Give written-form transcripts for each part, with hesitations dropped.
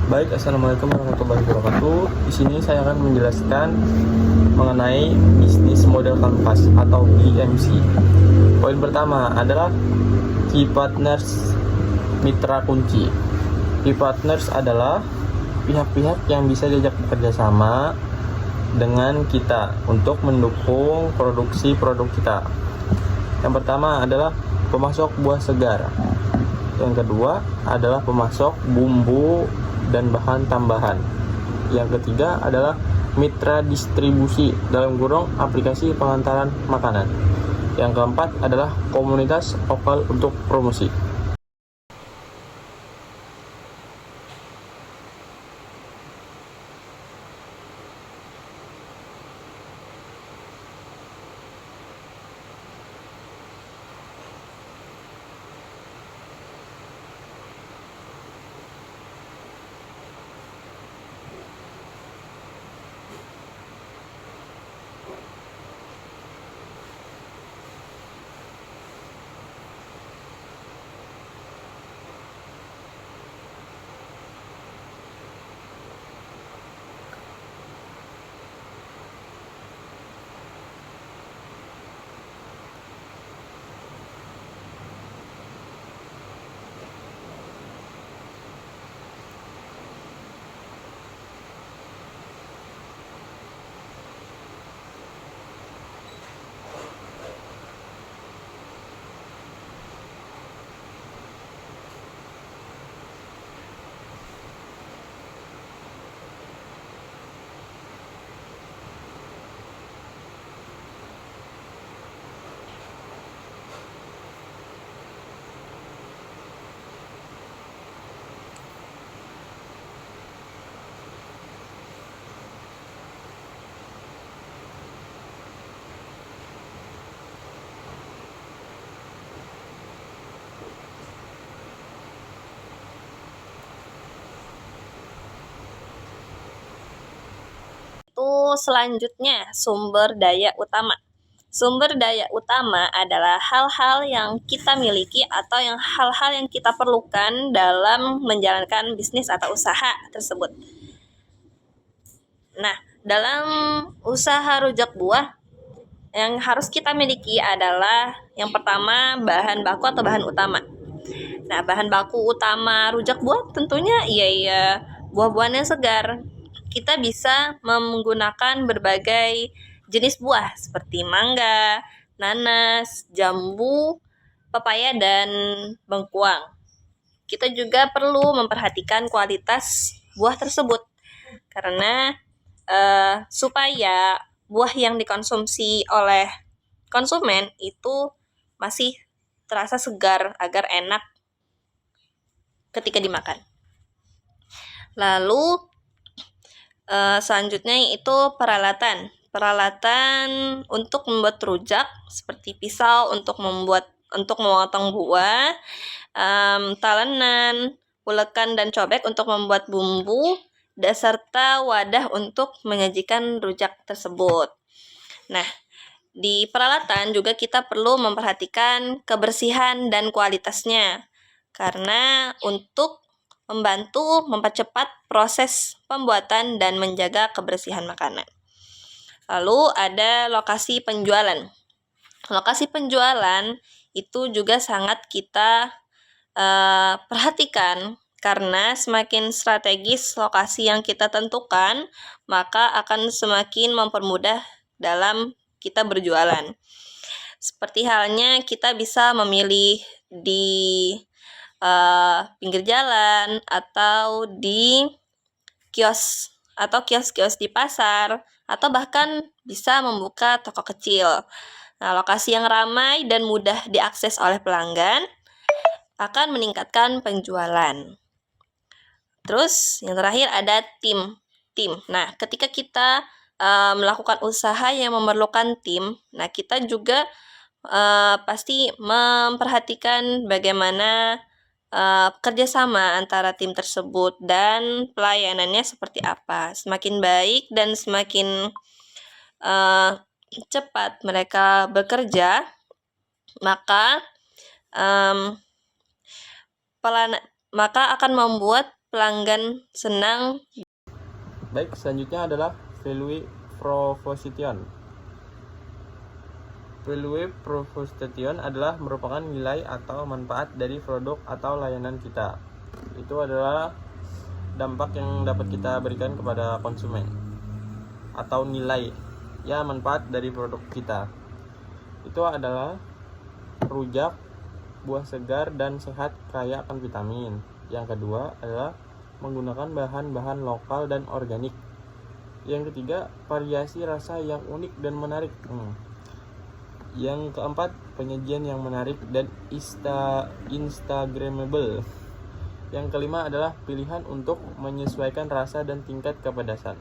Baik, assalamualaikum warahmatullahi wabarakatuh. Di sini saya akan menjelaskan mengenai bisnis model kanvas atau BMC. Poin pertama adalah key partners, mitra kunci. Key partners adalah pihak-pihak yang bisa diajak bekerja sama dengan kita untuk mendukung produksi produk kita. Yang pertama adalah pemasok buah segar. Yang kedua adalah pemasok bumbu dan bahan tambahan. Yang ketiga adalah mitra distribusi dalam kurung aplikasi pengantaran makanan. Yang keempat adalah komunitas lokal untuk promosi. Selanjutnya, sumber daya utama. Sumber daya utama adalah hal-hal yang kita miliki atau hal-hal yang kita perlukan dalam menjalankan bisnis atau usaha tersebut. Nah, dalam usaha rujak buah, yang harus kita miliki adalah yang pertama bahan baku atau bahan utama. Nah, bahan baku utama rujak buah tentunya buah-buahan yang segar. Kita bisa menggunakan berbagai jenis buah seperti mangga, nanas, jambu, pepaya, dan bengkuang. Kita juga perlu memperhatikan kualitas buah tersebut karena supaya buah yang dikonsumsi oleh konsumen itu masih terasa segar agar enak ketika dimakan. Lalu selanjutnya yaitu peralatan. Peralatan untuk membuat rujak seperti pisau untuk memotong buah, talenan, ulekan dan cobek untuk membuat bumbu, serta wadah untuk menyajikan rujak tersebut. Nah, di peralatan juga kita perlu memperhatikan kebersihan dan kualitasnya karena untuk membantu mempercepat proses pembuatan dan menjaga kebersihan makanan. Lalu ada lokasi penjualan. Lokasi penjualan itu juga sangat kita perhatikan karena semakin strategis lokasi yang kita tentukan, maka akan semakin mempermudah dalam kita berjualan. Seperti halnya kita bisa memilih di pinggir jalan atau di kios di pasar atau bahkan bisa membuka toko kecil. Nah, lokasi yang ramai dan mudah diakses oleh pelanggan akan meningkatkan penjualan. Terus yang terakhir ada tim. Nah, ketika kita melakukan usaha yang memerlukan tim, nah kita juga pasti memperhatikan bagaimana kerjasama antara tim tersebut dan pelayanannya seperti apa. Semakin baik dan semakin cepat mereka bekerja, maka akan membuat pelanggan senang. Baik, selanjutnya adalah value proposition. Value proposition adalah merupakan nilai atau manfaat dari produk atau layanan kita. Itu adalah dampak yang dapat kita berikan kepada konsumen, atau nilai ya manfaat dari produk kita. Itu adalah rujak, buah segar dan sehat kaya akan vitamin. Yang kedua adalah menggunakan bahan-bahan lokal dan organik. Yang ketiga, variasi rasa yang unik dan menarik. Yang keempat, penyajian yang menarik dan instagramable. Yang kelima adalah pilihan untuk menyesuaikan rasa dan tingkat kepedasan.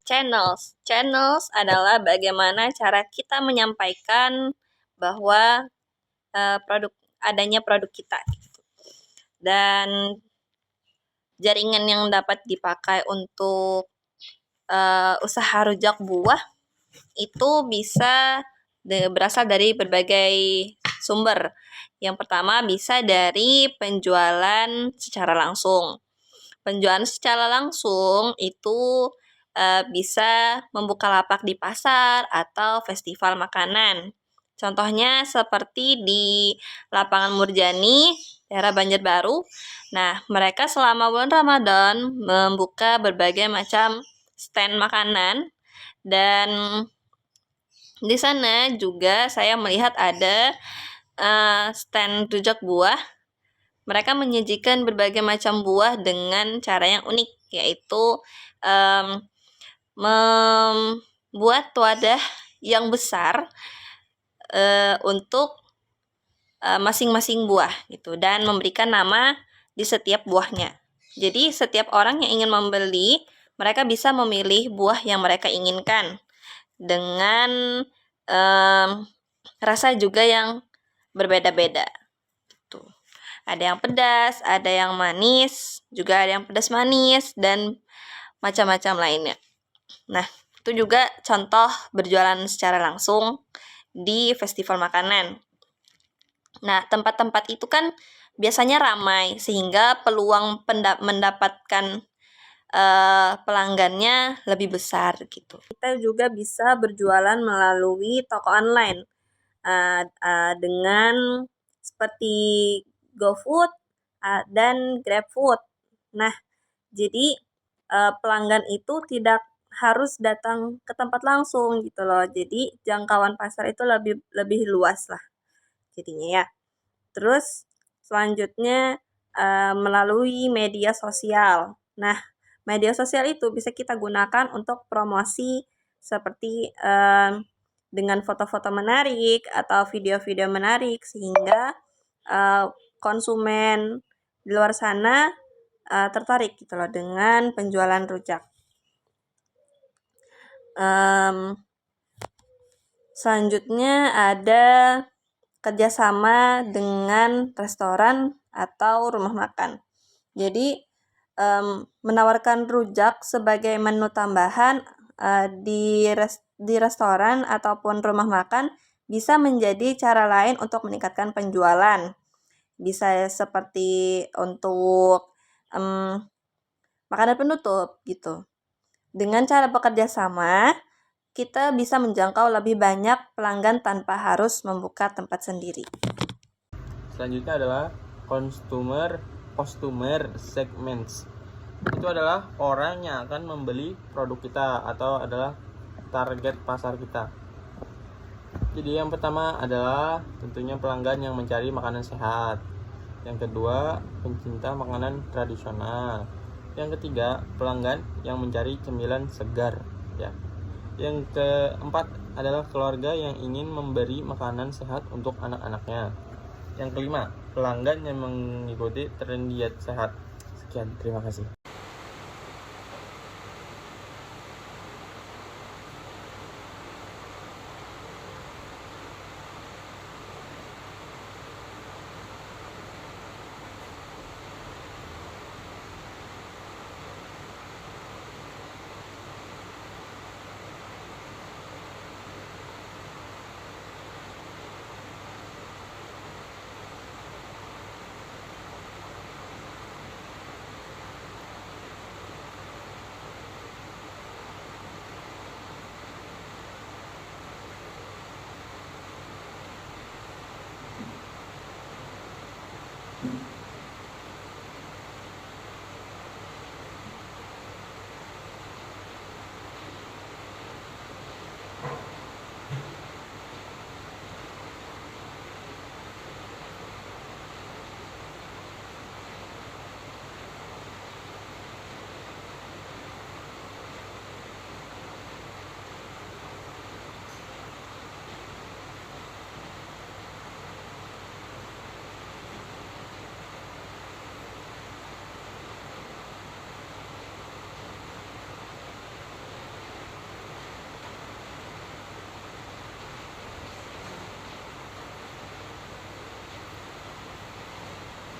Channels adalah bagaimana cara kita menyampaikan bahwa adanya produk kita. Dan jaringan yang dapat dipakai untuk usaha rujak buah itu bisa berasal dari berbagai sumber. Yang pertama bisa dari penjualan secara langsung. Penjualan secara langsung itu bisa membuka lapak di pasar atau festival makanan. Contohnya seperti di Lapangan Murjani, daerah Banjarbaru. Nah, mereka selama bulan Ramadan membuka berbagai macam stand makanan, dan di sana juga saya melihat ada stand rujak buah. Mereka menyajikan berbagai macam buah dengan cara yang unik, yaitu membuat wadah yang besar untuk masing-masing buah gitu, dan memberikan nama di setiap buahnya. Jadi setiap orang yang ingin membeli, mereka bisa memilih buah yang mereka inginkan dengan rasa juga yang berbeda-beda. Tuh. Ada yang pedas, ada yang manis, juga ada yang pedas manis, dan macam-macam lainnya. Nah, itu juga contoh berjualan secara langsung di festival makanan. Nah, tempat-tempat itu kan biasanya ramai, sehingga peluang mendapatkan pelanggannya lebih besar gitu. Kita juga bisa berjualan melalui toko online dengan seperti GoFood dan GrabFood. Nah, jadi pelanggan itu tidak harus datang ke tempat langsung gitu loh. Jadi jangkauan pasar itu lebih luas lah jadinya ya. Terus selanjutnya melalui media sosial. Nah, media sosial itu bisa kita gunakan untuk promosi seperti dengan foto-foto menarik atau video-video menarik, sehingga konsumen di luar sana tertarik gitu loh dengan penjualan rujak. Selanjutnya ada kerjasama dengan restoran atau rumah makan. Jadi menawarkan rujak sebagai menu tambahan di restoran ataupun rumah makan bisa menjadi cara lain untuk meningkatkan penjualan. Bisa seperti untuk makanan penutup gitu. Dengan cara bekerja sama, kita bisa menjangkau lebih banyak pelanggan tanpa harus membuka tempat sendiri. Selanjutnya adalah customer segments. Itu adalah orang yang akan membeli produk kita atau adalah target pasar kita. Jadi yang pertama adalah tentunya pelanggan yang mencari makanan sehat. Yang kedua, pencinta makanan tradisional. Yang ketiga, pelanggan yang mencari cemilan segar, ya. Yang keempat adalah keluarga yang ingin memberi makanan sehat untuk anak-anaknya. Yang kelima, pelanggan yang mengikuti tren diet sehat. Sekian, terima kasih.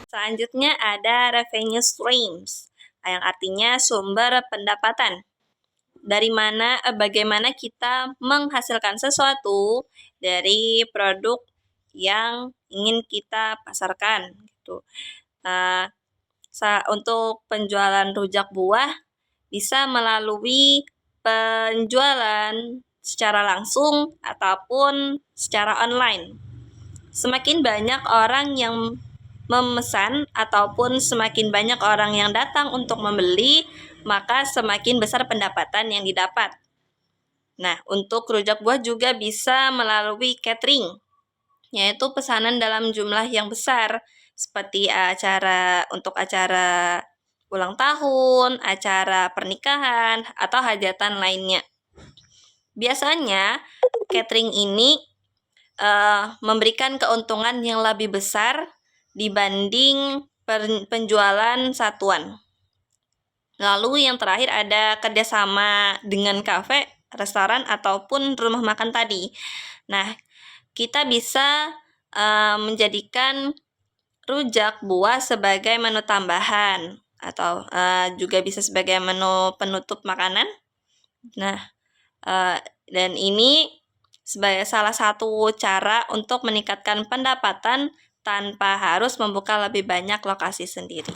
Selanjutnya ada revenue streams, yang artinya sumber pendapatan. Bagaimana kita menghasilkan sesuatu dari produk yang ingin kita pasarkan gitu. Untuk penjualan rujak buah bisa melalui penjualan secara langsung ataupun secara online. Semakin banyak orang yang memesan ataupun semakin banyak orang yang datang untuk membeli, maka semakin besar pendapatan yang didapat. Nah, untuk rujak buah juga bisa melalui catering, yaitu pesanan dalam jumlah yang besar, seperti acara ulang tahun, acara pernikahan, atau hajatan lainnya. Biasanya, catering ini memberikan keuntungan yang lebih besar dibanding penjualan satuan. Lalu yang terakhir ada kerjasama dengan kafe, restoran, ataupun rumah makan tadi. Nah, kita bisa menjadikan rujak buah sebagai menu tambahan atau juga bisa sebagai menu penutup makanan. Nah, dan ini sebagai salah satu cara untuk meningkatkan pendapatan tanpa harus membuka lebih banyak lokasi sendiri.